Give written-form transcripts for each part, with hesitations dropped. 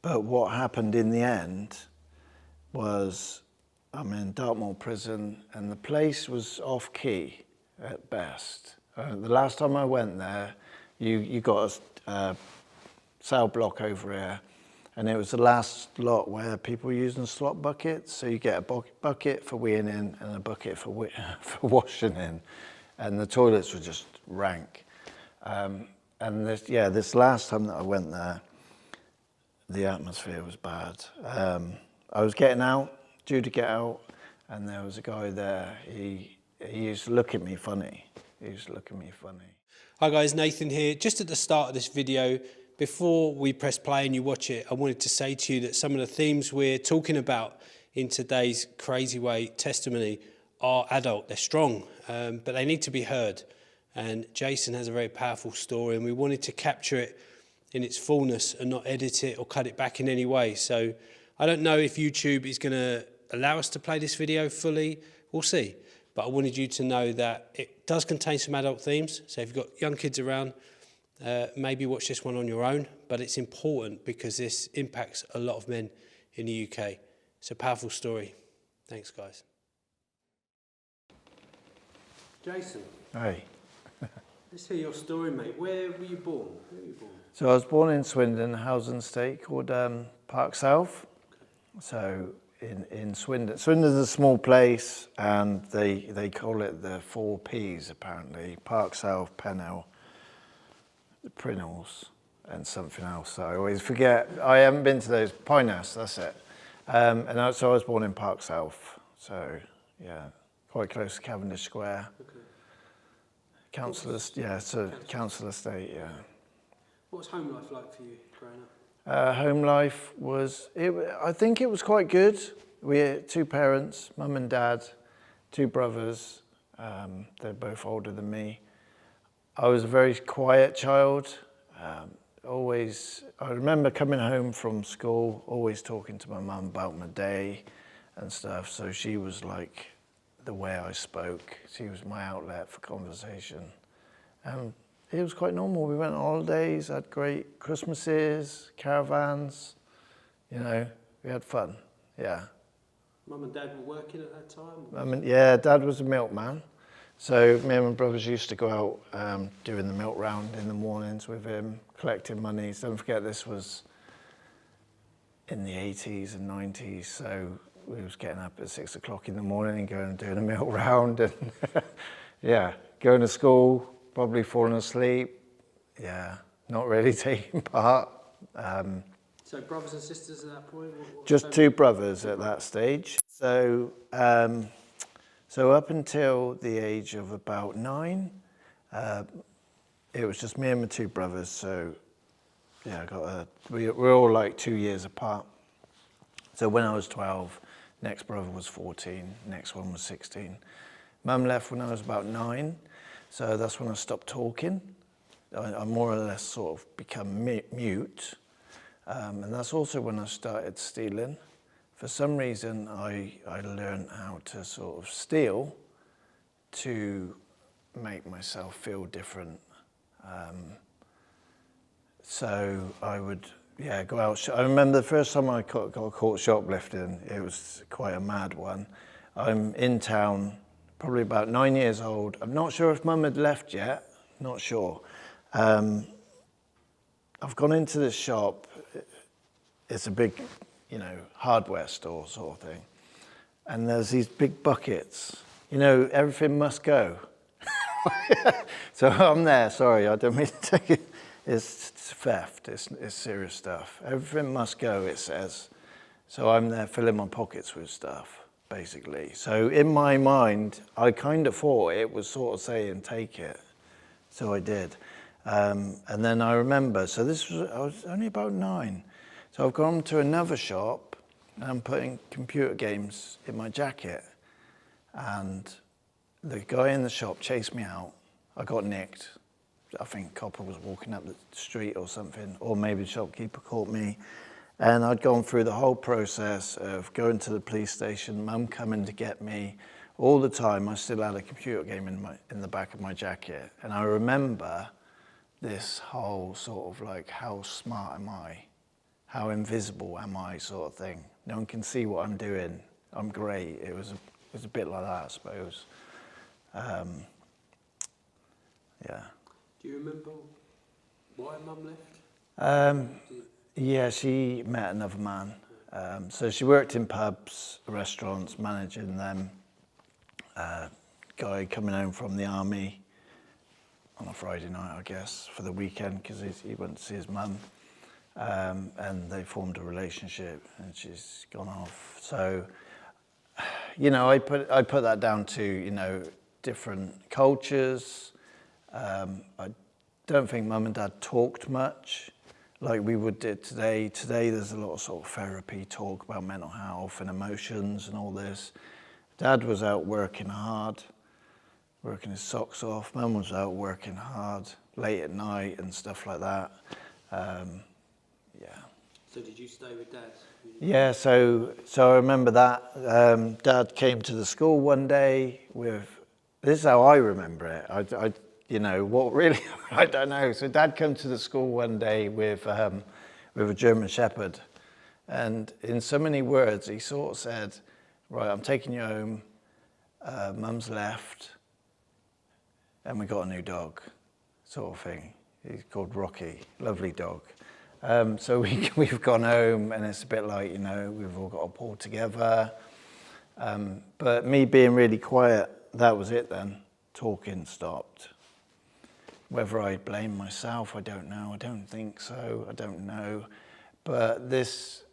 But what happened in the end was I'm in Dartmoor prison, and the place was off key at best. The last time I went there, you got a cell block over here, and it was the last lot where people were using slot buckets. So you get a bucket for weeing in and a bucket for washing in, and the toilets were just rank. And this last time that I went there, the atmosphere was bad. I was due to get out, and there was a guy there. He used to look at me funny. Hi guys, Nathan here. Just at the start of this video, before we press play and you watch it, I wanted to say to you that some of the themes we're talking about in today's Crazy Way testimony are adult, they're strong, but they need to be heard. And Jason has a very powerful story, and we wanted to capture it in its fullness and not edit it or cut it back in any way. So I don't know if YouTube is going to allow us to play this video fully. We'll see. But I wanted you to know that it does contain some adult themes. So if you've got young kids around, maybe watch this one on your own. But it's important because this impacts a lot of men in the UK. It's a powerful story. Thanks, guys. Jason. Hey. Let's hear your story, mate. Where were you born? Where were you born? So I was born in Swindon, a housing estate called Park South. Okay. So in Swindon. Swindon's a small place, and they call it the 4 Ps apparently. Park South, Pennell, Prinnells, and something else. I always forget. I haven't been to those. Pinehurst, that's it. So I was born in Park South. So yeah, quite close to Cavendish Square. Okay. Council estate, yeah. What was home life like for you growing up? Home life was, I think it was quite good. We had 2 parents, mum and dad, 2 brothers. They're both older than me. I was a very quiet child. I remember coming home from school, always talking to my mum about my day and stuff. So she was like the way I spoke. She was my outlet for conversation. It was quite normal. We went on holidays, had great Christmases, caravans, you know, we had fun, yeah. Mum and Dad were working at that time? Yeah, Dad was a milkman. So me and my brothers used to go out doing the milk round in the mornings with him, collecting money. So don't forget, this was in the 80s and 90s, so we was getting up at 6 o'clock in the morning and going and doing a milk round, and yeah, going to school, probably falling asleep, yeah, not really taking part. So brothers and sisters at that point? Just 2 brothers at that stage. So, so up until the age of about 9, it was just me and my 2 brothers. So yeah, we're all like 2 years apart. So when I was 12, next brother was 14, next one was 16. Mum left when I was about 9, so that's when I stopped talking. I more or less sort of become mute, and that's also when I started stealing. For some reason, I learned how to sort of steal to make myself feel different. So I would, yeah, go out. I remember the first time I got caught shoplifting. It was quite a mad one. I'm in town, probably about 9 years old. I'm not sure if Mum had left yet, not sure. I've gone into this shop. It's a big, you know, hardware store sort of thing. And there's these big buckets. You know, everything must go. So I'm there, sorry, I don't mean to take it. It's theft, it's serious stuff. Everything must go, it says. So I'm there filling my pockets with stuff, basically. So in my mind, I kind of thought it was sort of saying, take it. So I did. And then I remember, so I was only about 9. So I've gone to another shop, and I'm putting computer games in my jacket. And the guy in the shop chased me out. I got nicked. I think copper was walking up the street or something, or maybe the shopkeeper caught me. And I'd gone through the whole process of going to the police station, Mum coming to get me. All the time, I still had a computer game in the back of my jacket. And I remember this whole sort of like, how smart am I? how invisible am I sort of thing. No one can see what I'm doing. I'm great. It was a bit like that, I suppose. Yeah. Do you remember why Mum left? Yeah, she met another man. So she worked in pubs, restaurants, managing them. Guy coming home from the army on a Friday night, I guess, for the weekend, because he went to see his mum. And they formed a relationship, and she's gone off. So, you know, I put that down to, you know, different cultures. I don't think Mum and Dad talked much like we would do today. Today there's a lot of sort of therapy talk about mental health and emotions and all this. Dad was out working hard, working his socks off. Mum was out working hard late at night and stuff like that. Yeah. So did you stay with Dad? Yeah, so I remember that. Dad came to the school one day with, this is how I remember it. I you know, what really, I don't know. So Dad came to the school one day with a German Shepherd. And in so many words, he sort of said, right, I'm taking you home. Mum's left. And we got a new dog, sort of thing. He's called Rocky, lovely dog. So we've gone home, and it's a bit like, you know, we've all got to pull together. But me being really quiet, that was it then. Talking stopped. Whether I blame myself, I don't know. I don't think so. I don't know. But this,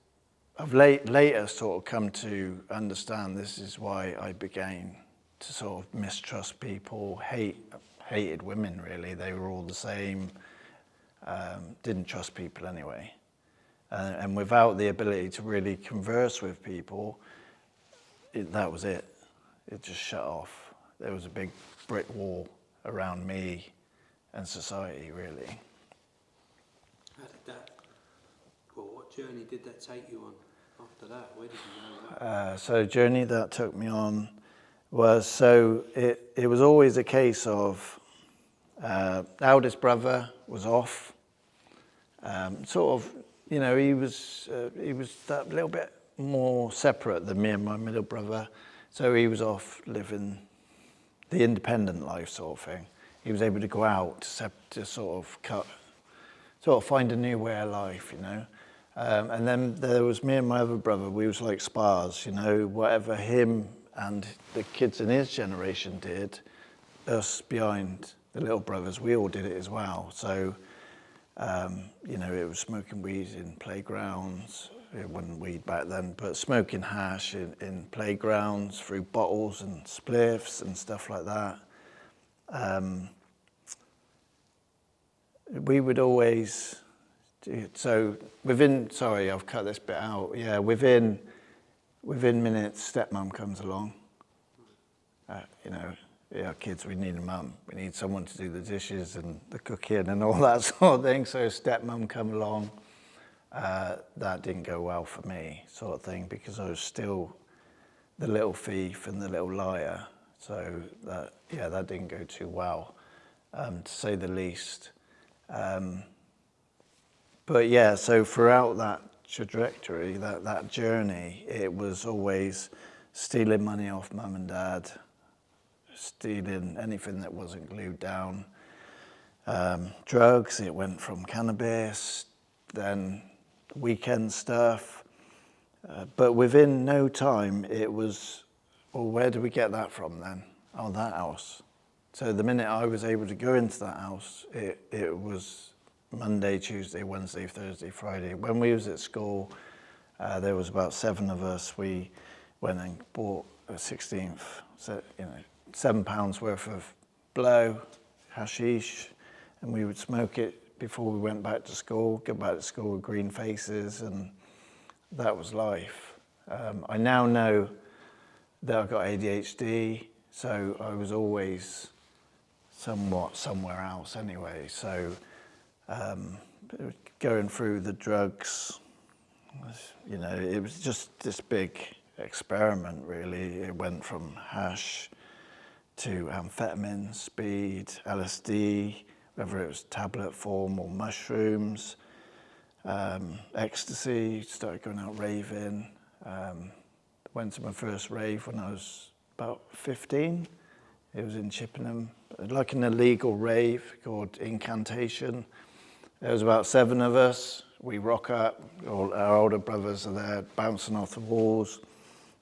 I've later sort of come to understand this is why I began to sort of mistrust people, hated women really. They were all the same. Didn't trust people anyway. And without the ability to really converse with people, that was it. It just shut off. There was a big brick wall around me and society, really. How did that, well, what journey did that take you on after that? Where did you go? So the journey that took me on was, so it was always a case of, eldest brother was off. Sort of, you know, he was that little bit more separate than me and my middle brother. So he was off living the independent life sort of thing. He was able to go out to sort of find a new way of life, you know. And then there was me and my other brother. We was like spars, you know. Whatever him and the kids in his generation did, us behind the little brothers, we all did it as well. So, you know, it was smoking weed in playgrounds. It wasn't weed back then, but smoking hash in playgrounds through bottles and spliffs and stuff like that. We would always, so sorry, I've cut this bit out. Yeah, within minutes, stepmom comes along. You know, yeah, kids, we need a mum. We need someone to do the dishes and the cooking and all that sort of thing. So stepmom come along. That didn't go well for me, sort of thing, because I was still the little thief and the little liar. So that didn't go too well, to say the least. But yeah, so throughout that trajectory, that journey, it was always stealing money off mum and dad, stealing anything that wasn't glued down. Drugs, it went from cannabis, then weekend stuff. But within no time, it was, well, where do we get that from then? Oh, that house. So the minute I was able to go into that house, it was Monday, Tuesday, Wednesday, Thursday, Friday. When we was at school, there was about 7 of us. We went and bought a 16th, so, you know, £7 worth of blow, hashish, and we would smoke it before we went back to school, go back to school with green faces, and that was life. I now know that I've got ADHD, so I was always somewhat somewhere else anyway. So going through the drugs, you know, it was just this big experiment really. It went from hash to amphetamine, speed, LSD, whether it was tablet form or mushrooms. ecstasy, started going out raving. Went to my first rave when I was about 15. It was in Chippenham, like an illegal rave called Incantation. There was about 7 of us. We rock up, all our older brothers are there bouncing off the walls,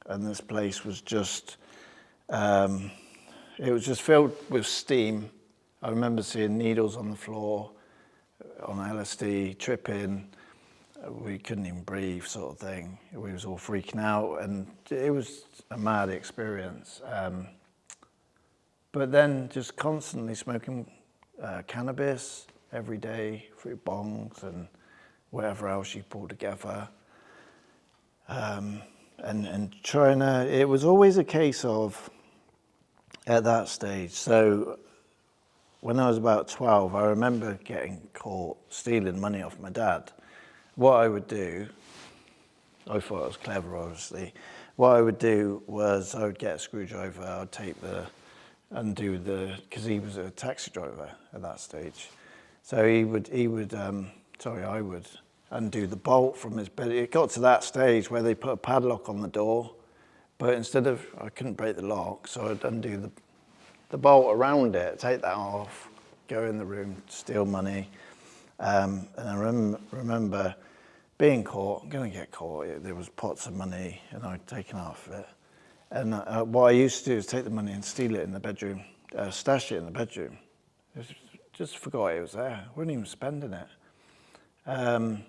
and this place was just, it was just filled with steam. I remember seeing needles on the floor, on LSD, tripping. We couldn't even breathe, sort of thing. We was all freaking out, and it was a mad experience. But then just constantly smoking cannabis every day through bongs and whatever else you pull together. And trying to, it was always a case of, at that stage, so when I was about 12, I remember getting caught stealing money off my dad. What I would do, I thought I was clever, obviously. What I would do was I would get a screwdriver, I'd take undo the, because he was a taxi driver at that stage. So I would undo the bolt from his bed. It got to that stage where they put a padlock on the door, but instead of, I couldn't break the lock, so I'd undo the bolt around it, take that off, go in the room, steal money. And I remember being caught. I'm going to get caught. There was pots of money, and I'd taken off it. And what I used to do is take the money and steal it in the bedroom, stash it in the bedroom. Just forgot it was there. I wasn't even spending it. And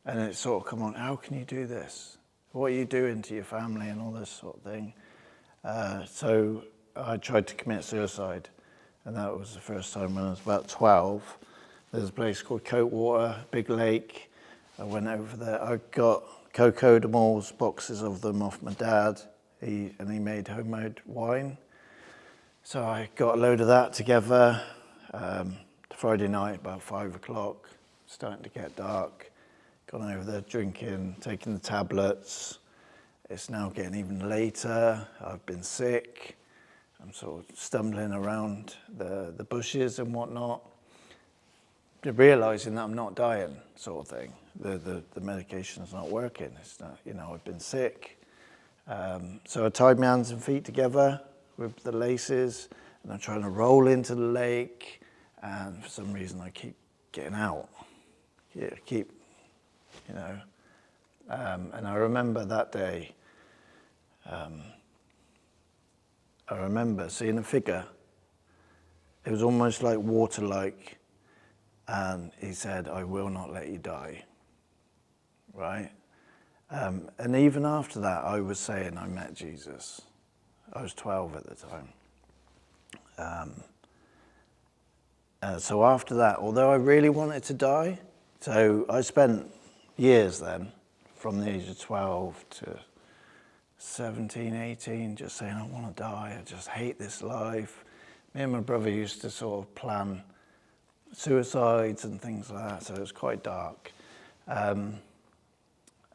it sort of come on, how can you do this? What are you doing to your family and all this sort of thing? So I tried to commit suicide, and that was the first time when I was about 12. There's a place called Coatwater, big lake. I went over there. I got cocodamols, boxes of them off my dad, and he made homemade wine. So I got a load of that together. Friday night, about 5 o'clock, starting to get dark. Gone over there drinking, taking the tablets. It's now getting even later. I've been sick. I'm sort of stumbling around the bushes and whatnot, realizing that I'm not dying, sort of thing. The medication's not working. It's not, I've been sick. So I tied my hands and feet together with the laces, and I'm trying to roll into the lake, and for some reason I keep getting out. And I remember that day, I remember seeing a figure. It was almost like water-like, and he said, "I will not let you die." Right? And even after that, I was saying I met Jesus. I was 12 at the time. So after that, although I really wanted to die, so I spent years then, from the age of 12 to 17, 18, just saying, I want to die, I just hate this life. Me and my brother used to sort of plan suicides and things like that, so it was quite dark. And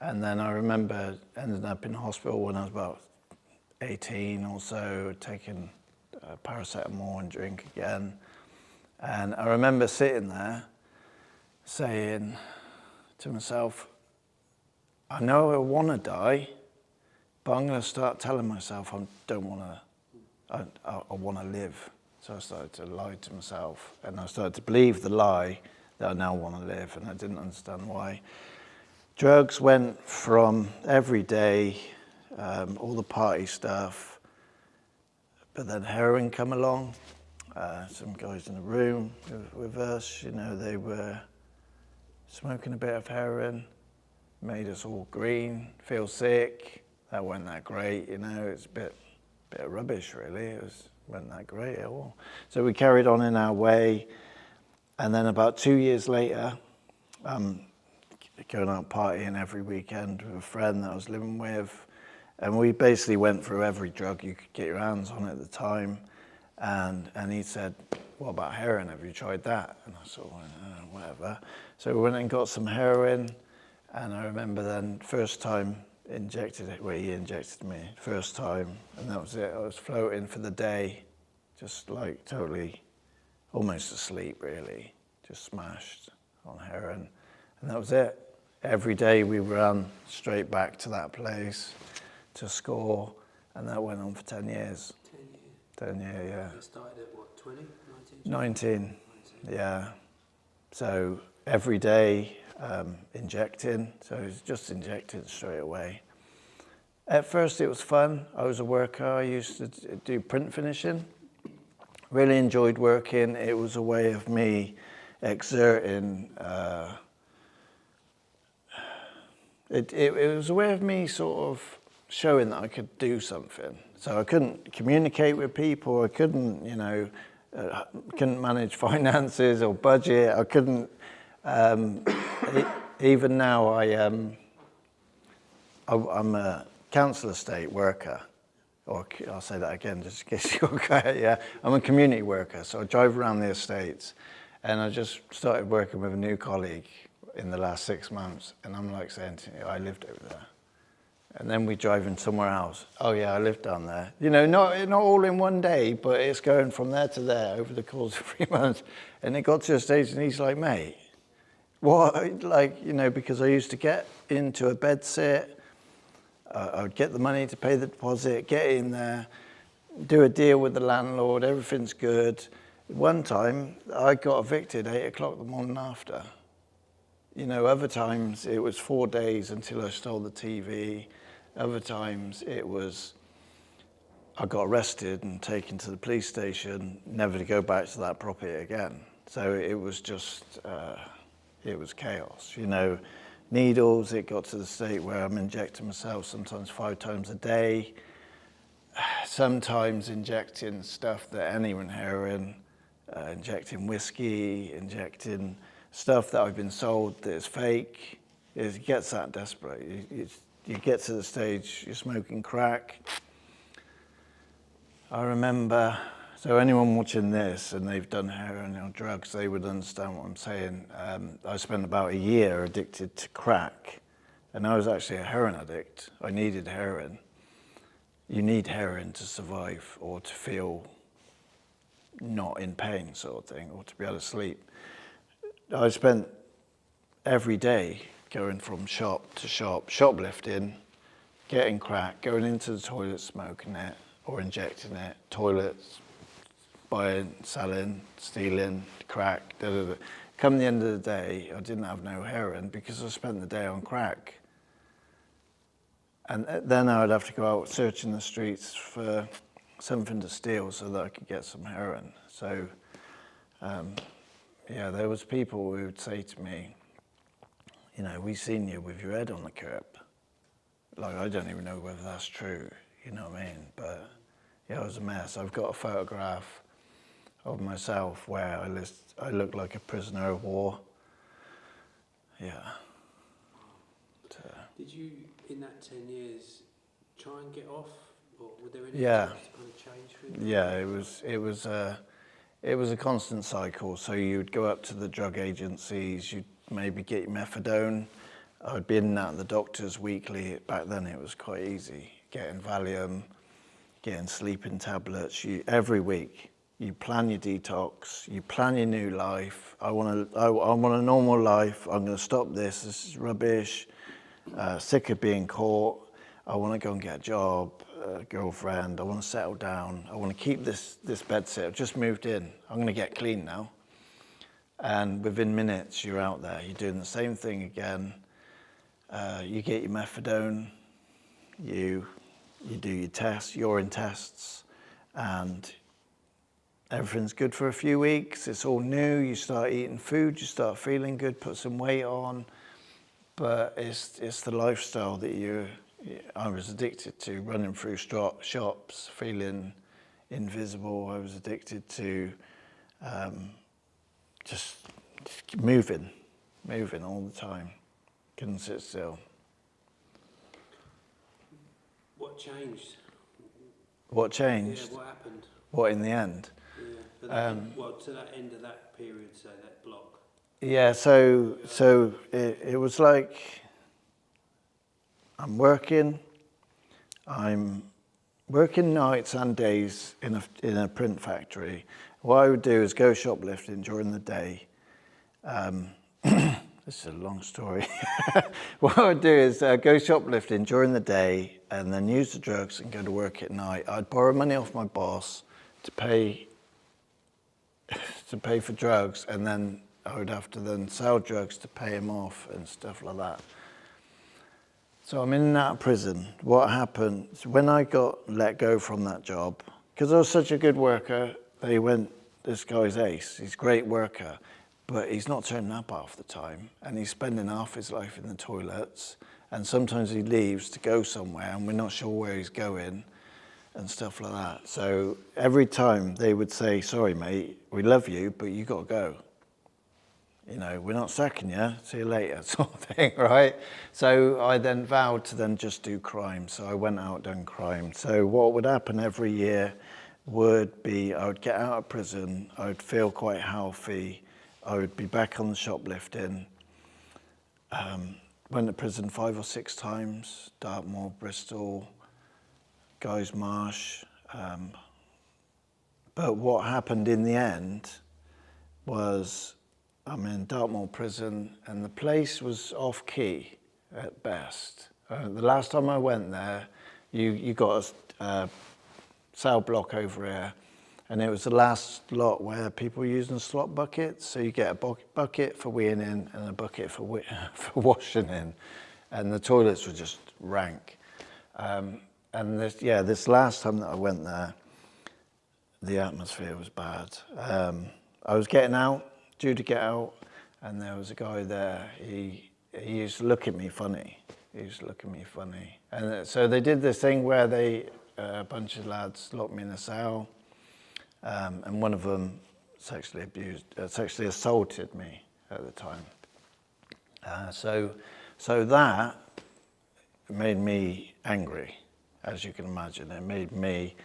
then I remember ending up in hospital when I was about 18 or so, taking paracetamol and drink again. And I remember sitting there saying to myself, I know I want to die, but I'm going to start telling myself I don't want to, I want to live. So I started to lie to myself, and I started to believe the lie that I now want to live, and I didn't understand why. Drugs went from every day, all the party stuff, but then heroin come along. Some guys in the room with us, they were smoking a bit of heroin, made us all green, feel sick. That wasn't that great, it's a bit of rubbish really. Wasn't that great at all. So we carried on in our way, and then about 2 years later, going out partying every weekend with a friend that I was living with, and we basically went through every drug you could get your hands on at the time, and he said, what about heroin? Have you tried that? And I sort of went, whatever. So we went and got some heroin, and I remember then first time he injected me first time, and that was it. I was floating for the day, just like totally, almost asleep really, just smashed on heroin. And that was it. Every day we ran straight back to that place to score, and that went on for 10 years. 10 years, yeah. You started at what, 20, 19, yeah. So every day injecting, so it was just injecting straight away. At first it was fun. I was a worker. I used to do print finishing. Really enjoyed working. It was a way of me exerting. It was a way of me sort of showing that I could do something. So I couldn't communicate with people. I couldn't, couldn't manage finances or budget. I couldn't. Even now, I'm a council estate worker. Or I'll say that again, just in case you're okay. Yeah, I'm a community worker, so I drive around the estates, and I just started working with a new colleague in the last 6 months, and I'm like saying to you, I lived over there. And then we driving somewhere else. Oh yeah, I lived down there. Not all in one day, but it's going from there to there over the course of 3 months. And it got to a stage, and he's like, mate, what? Because I used to get into a bed sit. I would get the money to pay the deposit, get in there, do a deal with the landlord, everything's good. One time, I got evicted 8 o'clock the morning after. Other times it was 4 days until I stole the TV. Other times it was, I got arrested and taken to the police station, never to go back to that property again. So it was just, it was chaos. Needles, it got to the state where I'm injecting myself sometimes 5 times a day, sometimes injecting stuff that anyone heroin, injecting whiskey, injecting stuff that I've been sold that is fake. It gets that desperate. You get to the stage, you're smoking crack. I remember, so anyone watching this and they've done heroin or drugs, they would understand what I'm saying. I spent about a year addicted to crack, and I was actually a heroin addict. I needed heroin. You need heroin to survive or to feel not in pain, sort of thing, or to be able to sleep. I spent every day going from shop to shop, shoplifting, getting crack, going into the toilet, smoking it or injecting it, toilets, buying, selling, stealing, crack, da, da, da. Come the end of the day, I didn't have no heroin because I spent the day on crack. And then I would have to go out searching the streets for something to steal so that I could get some heroin. So, yeah, there was people who would say to me, we seen you with your head on the curb. Like, I don't even know whether that's true, you know what I mean? But yeah, it was a mess. I've got a photograph of myself where I look like a prisoner of war. Yeah. Did you, in that 10 years, try and get off? Or were there any Yeah. attempts to kind of change things? Yeah, it was a constant cycle. So you'd go up to the drug agencies, you'd maybe get your methadone. I'd be in and out of the doctors weekly. Back then it was quite easy. Getting Valium, getting sleeping tablets. Every week, you plan your detox, you plan your new life. I want a normal life. I'm going to stop this. This is rubbish. Sick of being caught. I want to go and get a job, a girlfriend. I want to settle down. I want to keep this bed sit. I've just moved in. I'm going to get clean now. And within minutes, you're out there. You're doing the same thing again. You get your methadone. You do your tests, urine tests, and everything's good for a few weeks. It's all new. You start eating food. You start feeling good. Put some weight on. But it's the lifestyle that I was addicted to, running through shops, feeling invisible. I was addicted to just moving all the time. Couldn't sit still. What changed? What changed? Yeah, what happened? What in the end? Yeah, to that end of that period, say, that block. Yeah, so it was like I'm working nights and days in a print factory. What I would do is go shoplifting during the day, this is a long story. What I would do is go shoplifting during the day and then use the drugs and go to work at night. I'd borrow money off my boss to pay for drugs, and then I would have to then sell drugs to pay him off and stuff like that. So I'm in and out of prison. What happened when I got let go from that job, because I was such a good worker, they went, this guy's ace, he's a great worker, but he's not turning up half the time, and he's spending half his life in the toilets, and sometimes he leaves to go somewhere and we're not sure where he's going and stuff like that. So every time they would say, sorry mate, we love you, but you got to go. You know, we're not sacking you, see you later, sort of thing, right? So I then vowed to then just do crime. So I went out doing crime. So what would happen every year would be I would get out of prison, I would feel quite healthy, I would be back on the shoplifting. Went to prison 5 or 6 times, Dartmoor, Bristol, Guy's Marsh. But what happened in the end was I'm in Dartmoor prison, and the place was off-key at best. The last time I went there, you got a cell block over here, and it was the last lot where people were using slot buckets. So you get a bucket for weeing in and a bucket for washing in, and the toilets were just rank. And this last time that I went there, the atmosphere was bad. I was getting out, due to get out, and there was a guy there. He used to look at me funny. And so they did this thing where a bunch of lads locked me in a cell, and one of them sexually assaulted me at the time. So that made me angry, as you can imagine. It made me,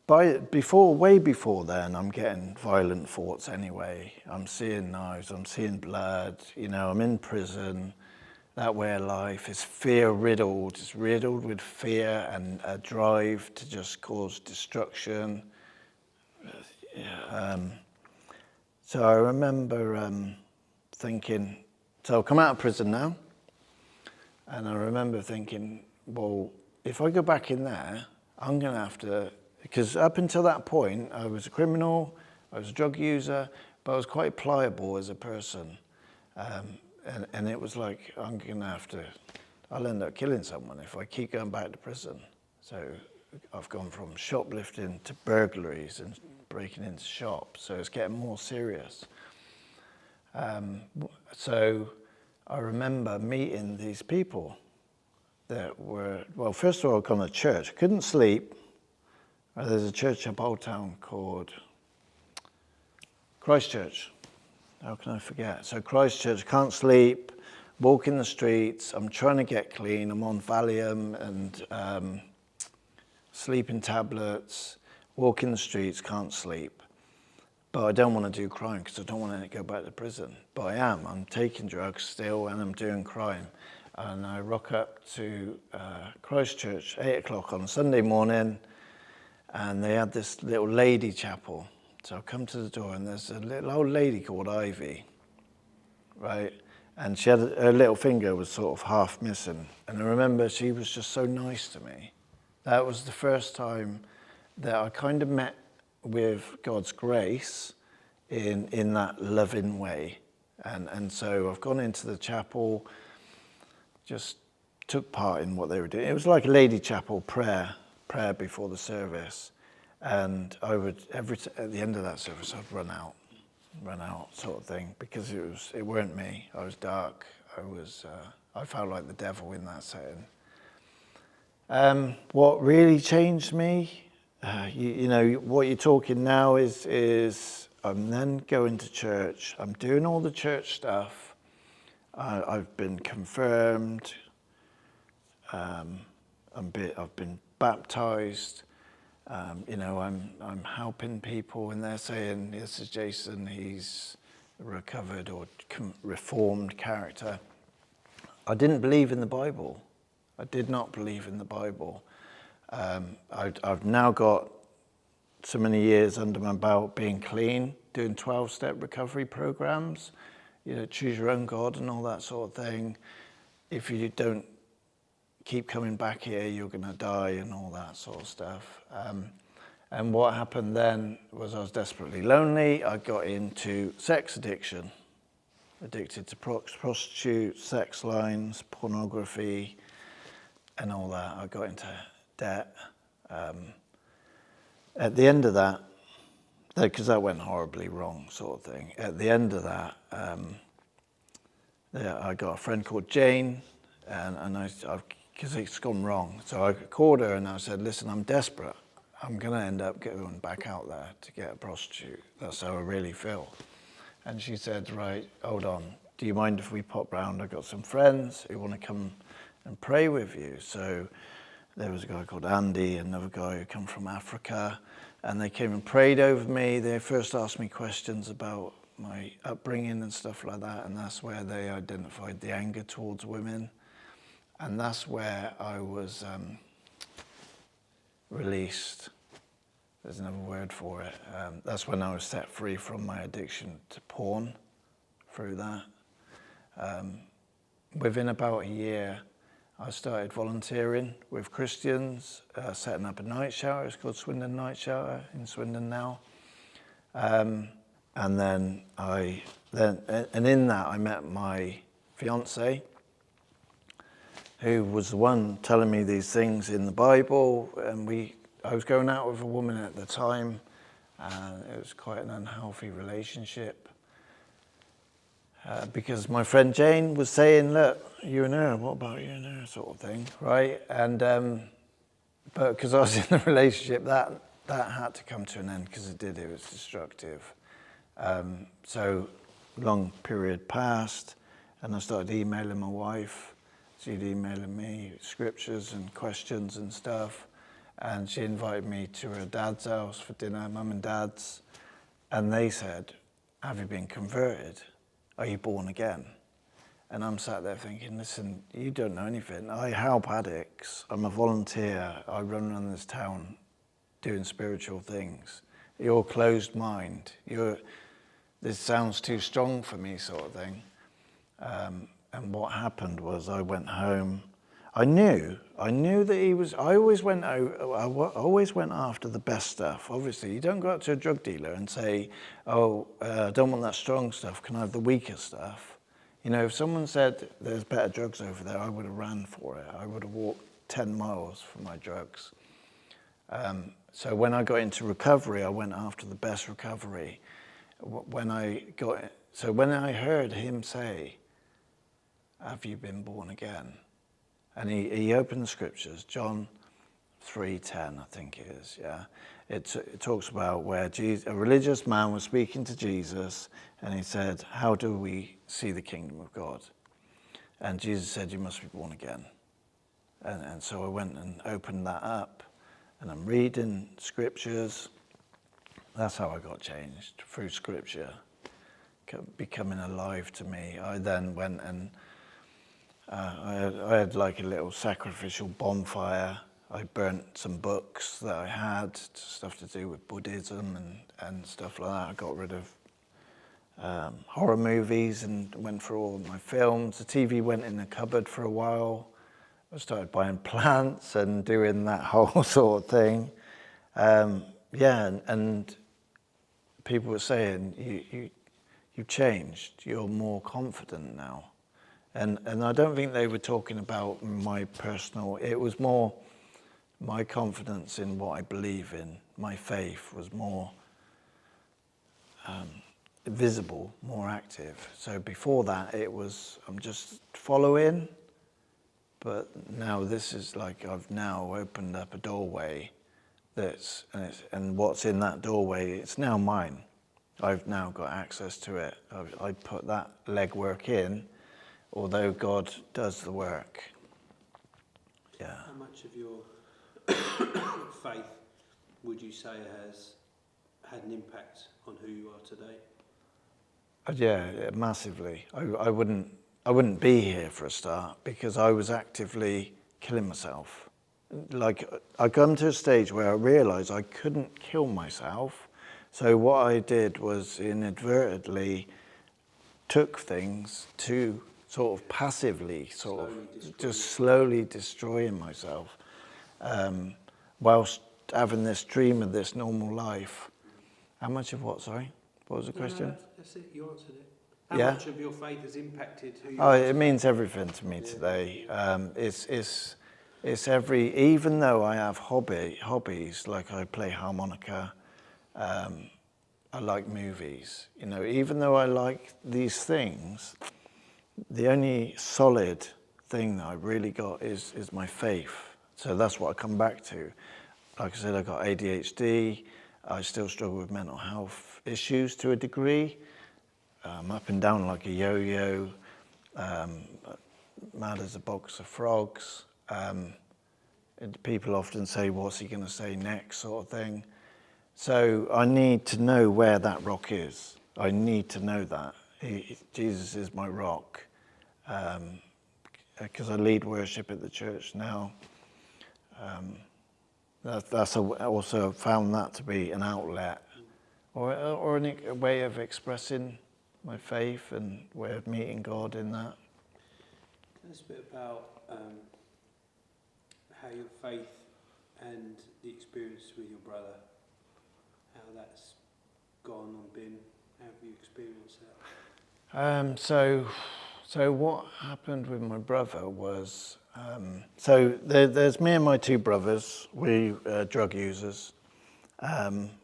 way before then, I'm getting violent thoughts anyway. I'm seeing knives, I'm seeing blood, you know, I'm in prison. That way of life is fear-riddled. It's riddled with fear and a drive to just cause destruction. So I remember thinking, so I've come out of prison now, and I remember thinking, well, if I go back in there, I'm going to have to, because up until that point, I was a criminal, I was a drug user, but I was quite pliable as a person. And it was like, I'm going to have to, I'll end up killing someone if I keep going back to prison. So I've gone from shoplifting to burglaries and breaking into shops, so it's getting more serious. So I remember meeting these people that were, well, first of all, I'd gone to church. I couldn't sleep. There's a church up Old Town called Christchurch. How can I forget? So Christchurch, can't sleep, walk in the streets. I'm trying to get clean. I'm on Valium and sleeping tablets, walk in the streets, can't sleep. But I don't want to do crime because I don't want to go back to prison. But I am. I'm taking drugs still and I'm doing crime. And I rock up to Christchurch, 8 o'clock on a Sunday morning, and they had this little lady chapel. So I come to the door and there's a little old lady called Ivy, right? And she had her little finger was sort of half missing. And I remember she was just so nice to me. That was the first time that I kind of met with God's grace in that loving way. And so I've gone into the chapel, just took part in what they were doing. It was like a lady chapel prayer before the service. And I would, at the end of that service, I'd run out sort of thing, because it weren't me. I was dark. I felt like the devil in that setting. What really changed me, you know, what you're talking now is I'm then going to church. I'm doing all the church stuff. I've been confirmed. I've been baptized. You know, I'm helping people, and they're saying, "This is Jason. He's a recovered or reformed character." I didn't believe in the Bible. I did not believe in the Bible. I've now got so many years under my belt being clean, doing 12-step recovery programs. choose your own God and all that sort of thing. If you don't keep coming back here, you're going to die and all that sort of stuff. And what happened then was I was desperately lonely. I got into sex addiction, addicted to prostitutes, sex lines, pornography, and all that. I got into debt. At the end of that, because that went horribly wrong, sort of thing. At the end of that, I got a friend called Jane, and because it's gone wrong. So I called her and I said, listen, I'm desperate. I'm going to end up going back out there to get a prostitute. That's how I really feel. And she said, right, hold on. Do you mind if we pop round? I've got some friends who want to come and pray with you. So there was a guy called Andy, another guy who come from Africa, and they came and prayed over me. They first asked me questions about my upbringing and stuff like that, and that's where they identified the anger towards women. And that's where I was released. There's another word for it. That's when I was set free from my addiction to porn through that. Within about a year, I started volunteering with Christians, setting up a night shower. It's called Swindon Night Shower in Swindon now. And then in that I met my fiance, who was the one telling me these things in the Bible. And I was going out with a woman at the time, and it was quite an unhealthy relationship. Because my friend Jane was saying, look, you and her, what about you and her, sort of thing, right? And but because I was in the relationship, that had to come to an end, because it was destructive. So long period passed, and I started emailing my wife. She'd emailing me scriptures and questions and stuff, and she invited me to her dad's house for dinner, mum and dad's, and they said, have you been converted? Are you born again? And I'm sat there thinking, listen, you don't know anything. I help addicts. I'm a volunteer. I run around this town doing spiritual things. You're closed mind. This sounds too strong for me, sort of thing. And what happened was I went home. I knew that I always went after the best stuff. Obviously, you don't go up to a drug dealer and say, oh, I don't want that strong stuff. Can I have the weaker stuff? If someone said there's better drugs over there, I would have ran for it. I would have walked 10 miles for my drugs. So when I got into recovery, I went after the best recovery. When I heard him say, have you been born again? And he opened the scriptures, John 3:10, I think it is, yeah. It talks about where a religious man was speaking to Jesus, and he said, how do we see the kingdom of God? And Jesus said, you must be born again. And so I went and opened that up, and I'm reading scriptures. That's how I got changed, through scripture, becoming alive to me. I then went and I had like a little sacrificial bonfire. I burnt some books that I had, stuff to do with Buddhism and stuff like that. I got rid of horror movies and went through all of my films. The TV went in the cupboard for a while. I started buying plants and doing that whole sort of thing. And people were saying, you've changed, you're more confident now. And I don't think they were talking about my personal, it was more my confidence in what I believe in. My faith was more visible, more active. So before that, it was, I'm just following, but now this is like I've now opened up a doorway and what's in that doorway, it's now mine. I've now got access to it. I put that legwork in, although God does the work. Yeah. How much of your faith would you say has had an impact on who you are today? Yeah, massively. I wouldn't be here for a start, because I was actively killing myself. Like, I come to a stage where I realised I couldn't kill myself. So what I did was inadvertently took things to sort of passively, just slowly destroying myself, whilst having this dream of this normal life. How much of what, sorry? What was the question? No, that's it, you answered it. How Yeah? much of your faith has impacted who you Oh, are it today? means everything to me today. It's every, even though I have hobbies, like I play harmonica, I like movies, you know, even though I like these things, the only solid thing that I really got is my faith. So that's what I come back to. Like I said, I got ADHD. I still struggle with mental health issues to a degree. Up and down like a yo-yo, mad as a box of frogs. People often say, what's he going to say next, sort of thing. So I need to know where that rock is. I need to know that. Jesus is my rock. Because I lead worship at the church now. I also found that to be an outlet or a way of expressing my faith and way of meeting God in that. Tell us a bit about how your faith and the experience with your brother, how that's gone and been, how have you experienced that? So what happened with my brother was, there's me and my two brothers. We drug users.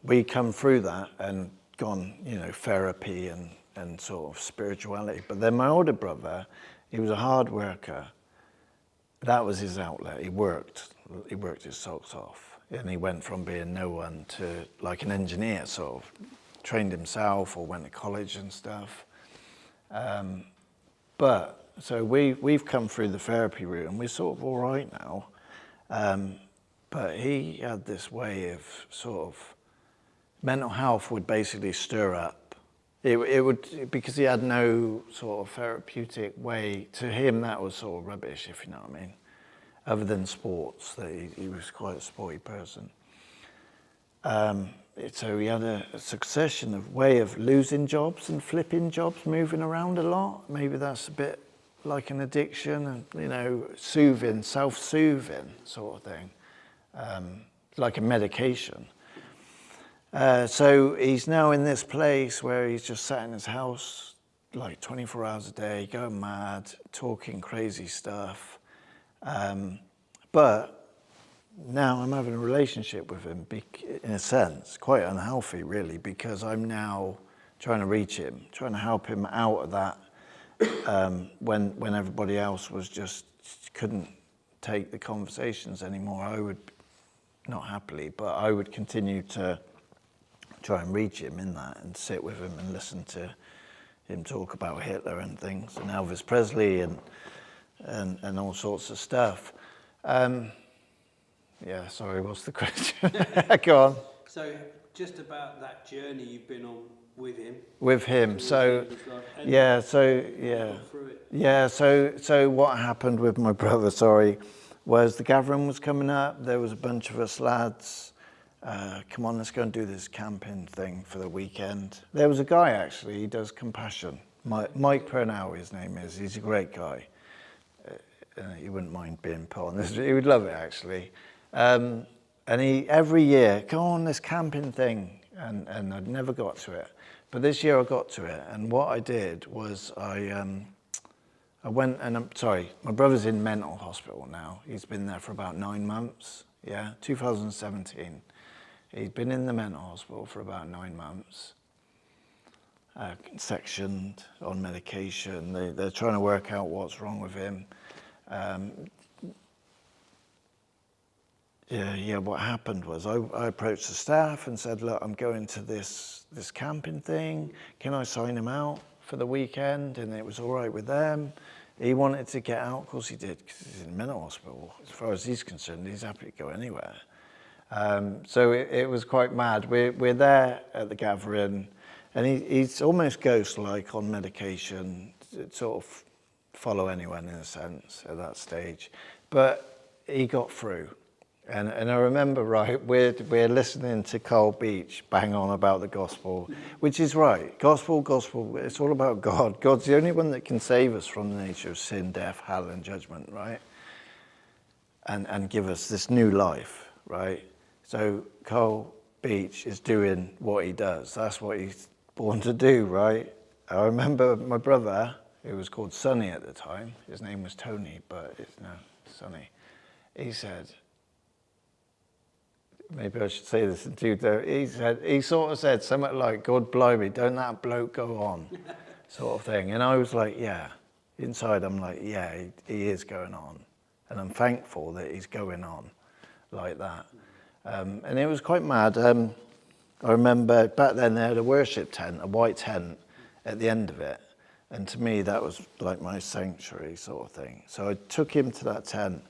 We come through that and gone, you know, therapy and sort of spirituality. But then my older brother, he was a hard worker. That was his outlet. He worked his socks off. And he went from being no one to like an engineer, sort of trained himself or went to college and stuff. But so we've come through the therapy route and we're sort of all right now. But he had this way of sort of mental health would basically stir up. It would, because he had no sort of therapeutic way. To him, that was sort of rubbish, if you know what I mean. Other than sports, that he was quite a sporty person. So he had a succession of way of losing jobs and flipping jobs, moving around a lot. Maybe that's a bit like an addiction and, you know, soothing, self-soothing sort of thing, like a medication. So he's now in this place where he's just sat in his house like 24 hours a day, going mad, talking crazy stuff. But now I'm having a relationship with him, in a sense, quite unhealthy really, because I'm now trying to reach him, trying to help him out of that when everybody else was just couldn't take the conversations anymore. I would, not happily, but I would continue to try and reach him in that and sit with him and listen to him talk about Hitler and things and Elvis Presley and all sorts of stuff. Yeah, sorry, what's the question? Go on. So just about that journey you've been on with him. With him, so what happened with my brother, was the gathering was coming up. There was a bunch of us lads. Come on, let's go and do this camping thing for the weekend. There was a guy actually, he does compassion. Mike Purnell, his name is. He's a great guy. He wouldn't mind being put on this. He would love it actually. And he every year, come on, this camping thing, and I'd never got to it. But this year I got to it, and what I did was I went and my brother's in mental hospital now. He's been there for about 9 months. 2017. He'd been in the mental hospital for about 9 months, sectioned on medication. They're trying to work out what's wrong with him. What happened was I approached the staff and said, look, I'm going to this camping thing. Can I sign him out for the weekend? And it was all right with them. He wanted to get out. Of course he did, because he's in mental hospital. As far as he's concerned, he's happy to go anywhere. So it was quite mad. We're there at the gathering, and he's almost ghost-like on medication, sort of follow anyone in a sense at that stage. But he got through. And I remember, right, we're listening to Carl Beach bang on about the gospel, which is right. Gospel, it's all about God. God's the only one that can save us from the nature of sin, death, hell, and judgment, right? And give us this new life, right? So Carl Beach is doing what he does. That's what he's born to do, right? I remember my brother, who was called Sonny at the time, his name was Tony, but it's now Sonny. He said, maybe I should say this to you, though. He sort of said something like, God blimey, don't that bloke go on, sort of thing. And I was like, yeah. Inside I'm like, yeah, he is going on. And I'm thankful that he's going on like that. And it was quite mad. I remember back then they had a worship tent, a white tent at the end of it. And to me, that was like my sanctuary sort of thing. So I took him to that tent.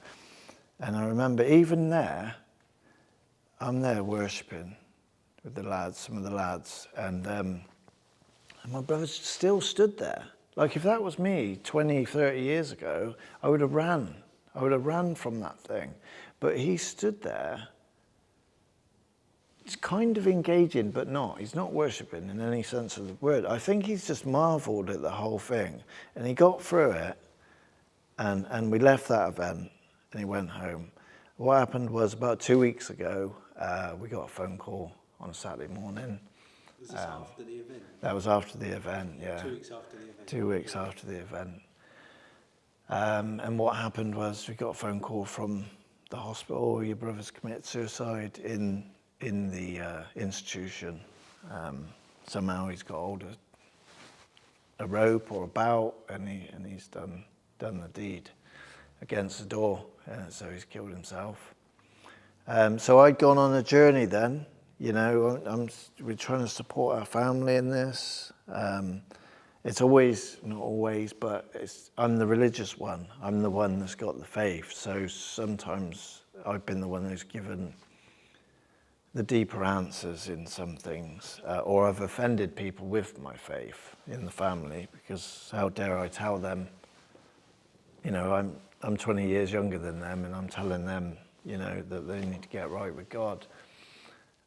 And I remember even there, I'm there worshipping with the lads, some of the lads, and my brother still stood there. Like if that was me 20, 30 years ago, I would have ran. I would have ran from that thing. But he stood there. It's kind of engaging, but not. He's not worshipping in any sense of the word. I think he's just marveled at the whole thing. And he got through it, and we left that event, and he went home. What happened was about 2 weeks ago, we got a phone call on a Saturday morning. Was this after the event? That was after the event, yeah. 2 weeks after the event. 2 weeks after the event. And what happened was we got a phone call from the hospital. Your brother's committed suicide in the institution. Somehow he's got hold of a rope or a bout, and he's done the deed against the door, and so he's killed himself. So I'd gone on a journey then, you know, we're trying to support our family in this. It's always, not always, but I'm the religious one. I'm the one that's got the faith. So sometimes I've been the one who's given the deeper answers in some things, or I've offended people with my faith in the family, because how dare I tell them, you know, I'm 20 years younger than them, and I'm telling them, you know, that they need to get right with God.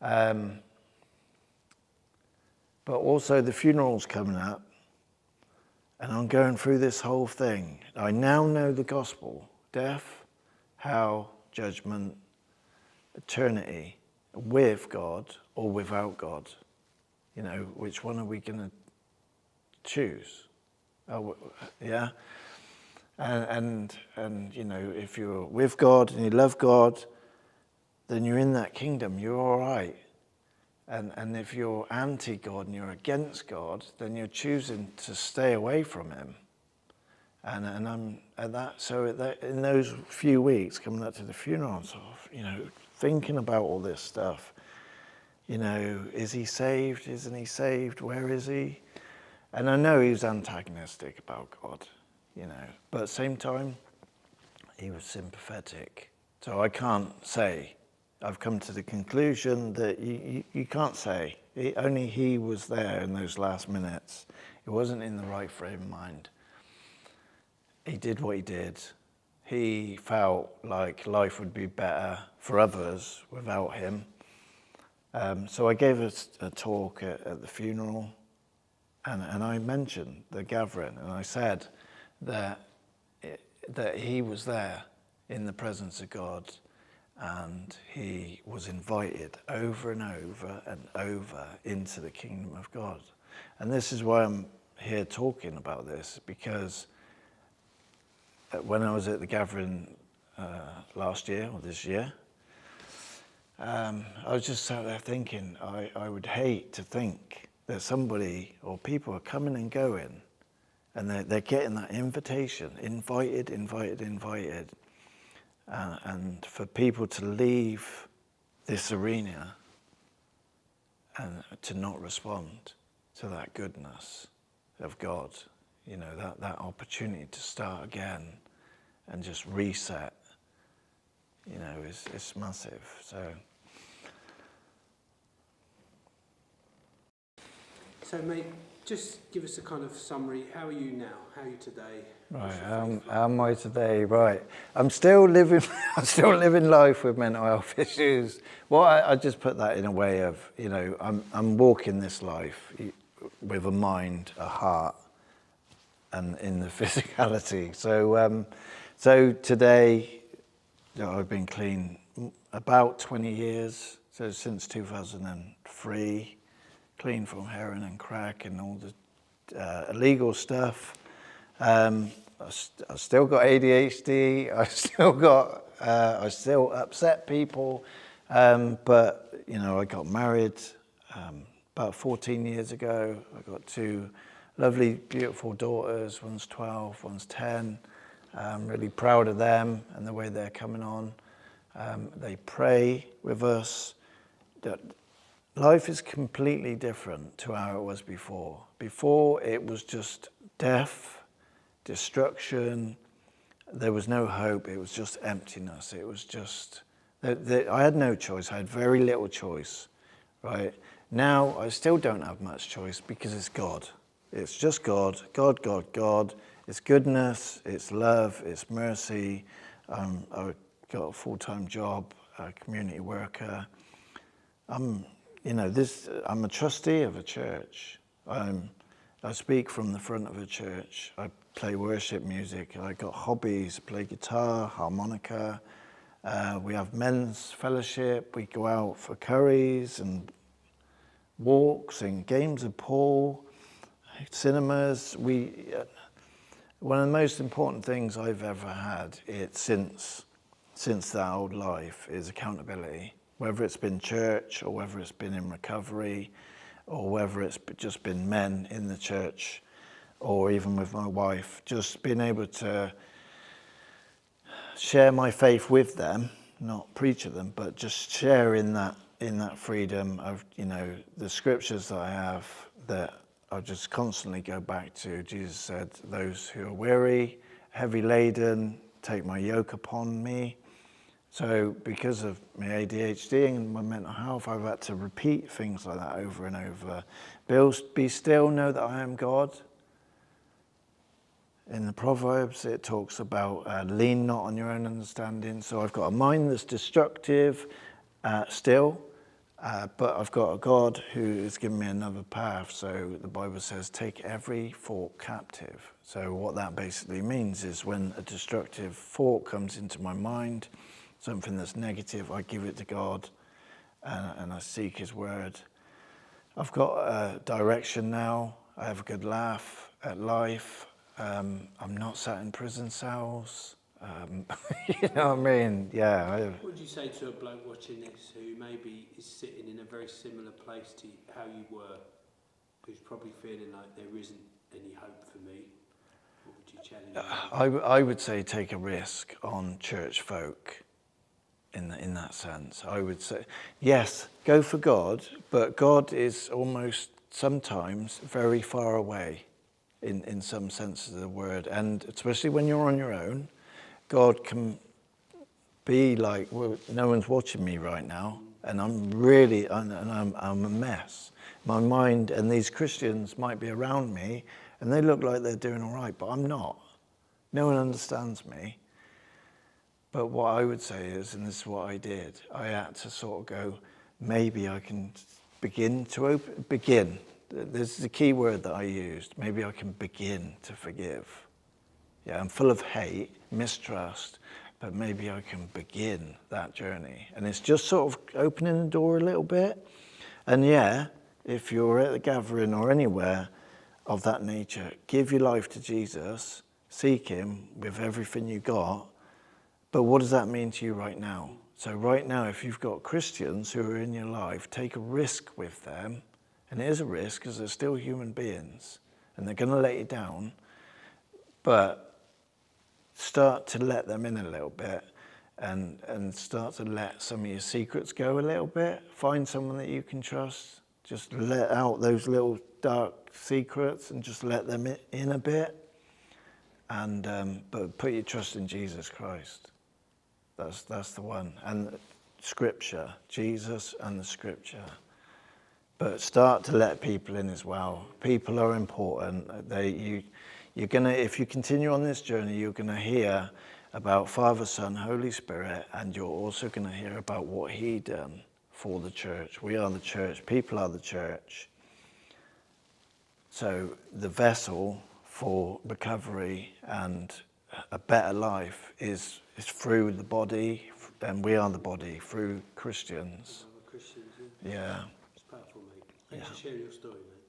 But also the funeral's coming up, and I'm going through this whole thing. I now know the gospel: death, hell, judgment, eternity, with God or without God. You know, which one are we going to choose? Oh, yeah. And you know, if you're with God and you love God, then you're in that kingdom. You're all right. And if you're anti-God and you're against God, then you're choosing to stay away from Him. And I'm at that. So in those few weeks coming up to the funeral, I'm sort of, you know, thinking about all this stuff. You know, is he saved? Isn't he saved? Where is he? And I know he was antagonistic about God, you know, but at the same time, he was sympathetic. So I can't say. I've come to the conclusion that you can't say. Only he was there in those last minutes. He wasn't in the right frame of mind. He did what he did. He felt like life would be better for others without him. So I gave a talk at the funeral, and I mentioned the gathering, and I said that he was there in the presence of God, and he was invited over and over and over into the kingdom of God. And this is why I'm here talking about this, because when I was at the gathering last year or this year, I was just sat there thinking, I would hate to think that somebody or people are coming and going, and they're getting that invitation, invited, and for people to leave this arena and to not respond to that goodness of God, you know, that opportunity to start again and just reset, you know, it's massive. So mate, Just give us a kind of summary. How are you now? How are you today? Right, how am I today? Right, I'm still living. I'm still living life with mental health issues. Well, I just put that in a way of, I'm walking this life with a mind, a heart, and in the physicality. So today, I've been clean about 20 years. So since 2003, clean from heroin and crack and all the illegal stuff. I still got ADHD. I still upset people. But I got married about 14 years ago. I got two lovely, beautiful daughters. One's 12, one's 10. I'm really proud of them and the way they're coming on. They pray with us. Life is completely different to how it was before. Before, it was just death, destruction. There was no hope. It was just emptiness. It was just, I had no choice. I had very little choice, right? Now, I still don't have much choice because it's God. It's just God, God, God, God. It's goodness, it's love, it's mercy. I've got a full-time job, a community worker. I'm a trustee of a church. I speak from the front of a church. I play worship music. I got hobbies, play guitar, harmonica. We have men's fellowship. We go out for curries and walks and games of pool, cinemas. One of the most important things I've ever had since that old life is accountability. Whether it's been church or whether it's been in recovery or whether it's just been men in the church or even with my wife, just being able to share my faith with them, not preach at them, but just share in that freedom of, the scriptures that I have that I just constantly go back to. Jesus said, those who are weary, heavy laden, take my yoke upon me. So because of my ADHD and my mental health, I've had to repeat things like that over and over. Be still, know that I am God. In the Proverbs, it talks about lean not on your own understanding. So I've got a mind that's destructive still, but I've got a God who has given me another path. So the Bible says, take every thought captive. So what that basically means is when a destructive thought comes into my mind, something that's negative, I give it to God and I seek his word. I've got a direction now. I have a good laugh at life. I'm not sat in prison cells. You know what I mean? Yeah. What would you say to a bloke watching this who maybe is sitting in a very similar place to how you were, who's probably feeling like there isn't any hope for me? What would you challenge them? I would say take a risk on church folk. In that sense, I would say, yes, go for God, but God is almost sometimes very far away in some senses of the word. And especially when you're on your own, God can be like, well, no one's watching me right now, and I'm a mess. My mind and these Christians might be around me, and they look like they're doing all right, but I'm not. No one understands me. But what I would say is, and this is what I did, I had to sort of go, maybe I can begin. This is the key word that I used. Maybe I can begin to forgive. Yeah, I'm full of hate, mistrust, but maybe I can begin that journey. And it's just sort of opening the door a little bit. And yeah, if you're at the gathering or anywhere of that nature, give your life to Jesus, seek him with everything you got. But what does that mean to you right now? So right now, if you've got Christians who are in your life, take a risk with them. And it is a risk because they're still human beings and they're going to let you down. But start to let them in a little bit and start to let some of your secrets go a little bit. Find someone that you can trust. Just let out those little dark secrets and just let them in a bit. And but put your trust in Jesus Christ. That's the one. And Scripture, Jesus and the Scripture. but start to let people in as well. People are important. You're gonna, if you continue on this journey, you're gonna hear about Father, Son, Holy Spirit, and you're also gonna hear about what He done for the church. We are the church. People are the church. So the vessel for recovery and a better life is through the body, and we are the body, through Christians. Christians, Yeah. It's powerful, mate. Thanks for sharing your story, mate.